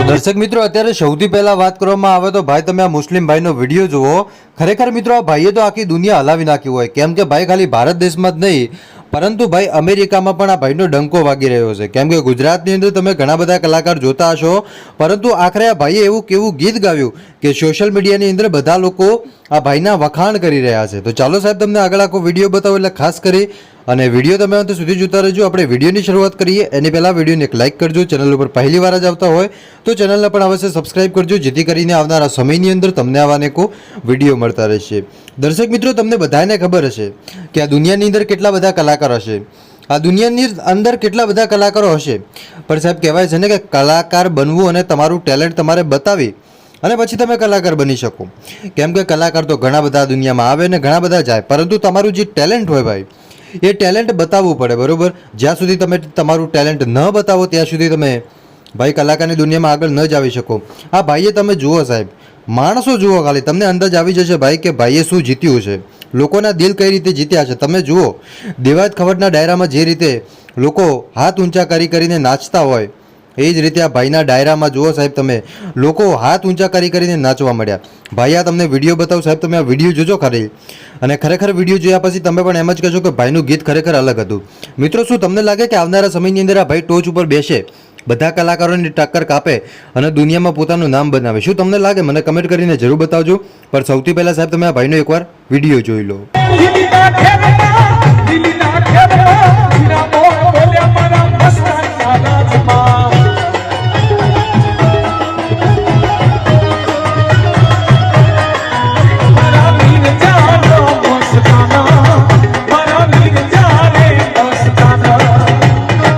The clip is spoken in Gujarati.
દર્શક મિત્રો, અત્યારે સૌથી પહેલા વાત કરવામાં આવે તો ભાઈ તમે આ મુસ્લિમ ભાઈનો વિડીયો જુઓ. ખરેખર મિત્રો આ ભાઈએ તો આખી દુનિયા હલાવી નાખી હોય, કેમ કે ભાઈ ખાલી ભારત દેશમાં જ નહીં પરંતુ ભાઈ અમેરિકામાં પણ આ ભાઈનો ડંકો વાગી રહ્યો છે. કેમ કે ગુજરાતની અંદર તમે ઘણા બધા કલાકાર જોતા હશો, પરંતુ આખરે આ ભાઈએ એવું કેવું ગીત ગાવ્યું કે સોશિયલ મીડિયાની અંદર બધા લોકો આ ભાઈના વખાણ કરી રહ્યા છે. તો ચાલો સાહેબ તમને આગળ આખો વિડીયો બતાવો, એટલે ખાસ કરી અને વિડીયો તમે અંત સુધી જોતા રહેજો. આપણે વિડીયોની શરૂઆત કરીએ એની પહેલાં વિડીયોને એક લાઇક કરજો. ચેનલ ઉપર પહેલી વાર જ આવતા હોય તો ચેનલને પણ અવશ્ય સબસ્ક્રાઇબ કરજો, જેથી કરીને આવનારા સમયની અંદર તમને આવા અનેકો વિડીયો મળતા રહેશે. દર્શક મિત્રો, તમને બધાને ખબર હશે કે આ દુનિયાની અંદર કેટલા બધા કલાકારો હશે, આ દુનિયાની અંદર કેટલા બધા કલાકારો હશે, પણ સાહેબ કહેવાય છે ને કે કલાકાર બનવું અને તમારું ટેલેન્ટ તમારે બતાવી અને પછી તમે કલાકાર બની શકો. કેમ કે કલાકાર તો ઘણા બધા દુનિયામાં આવે ને ઘણા બધા જાય, પરંતુ તમારું જે ટેલેન્ટ હોય ભાઈ એ ટેલેન્ટ બતાવવું પડે, બરાબર. જ્યાં સુધી તમે તમારું ટેલેન્ટ ન બતાવો ત્યાં સુધી તમે ભાઈ કલાકારની દુનિયામાં આગળ ન જ આવી શકો. આ ભાઈએ તમે જુઓ સાહેબ, માણસો જુઓ, ખાલી તમને અંદાજ આવી જશે ભાઈ કે ભાઈએ શું જીત્યું છે, લોકોના દિલ કઈ રીતે જીત્યા છે. તમે જુઓ દેવાયત ખવડના ડાયરામાં જે રીતે લોકો હાથ ઊંચા કરીને નાચતા હોય, એ જ રીતે આ ભાઈના ડાયરામાં જુઓ સાહેબ, તમે લોકો હાથ ઊંચા કરીને નાચવા મળ્યા. ભાઈ આ તમને વિડીયો બતાવું સાહેબ, તમે આ વિડીયો જોજો ખરી, અને ખરેખર વિડીયો જોયા પછી તમે પણ એમ જ કહેશો કે ભાઈનું ગીત ખરેખર અલગ હતું. મિત્રો, શું તમને લાગે કે આવનારા સમયની અંદર આ ભાઈ ટોચ ઉપર બેસે, બધા કલાકારોની ટક્કર કાપે અને દુનિયામાં પોતાનું નામ બનાવે? શું તમને લાગે? મને કમેન્ટ કરીને જરૂર બતાવજો. પણ સૌથી પહેલાં સાહેબ તમે આ ભાઈનો એકવાર વિડીયો જોઈ લો.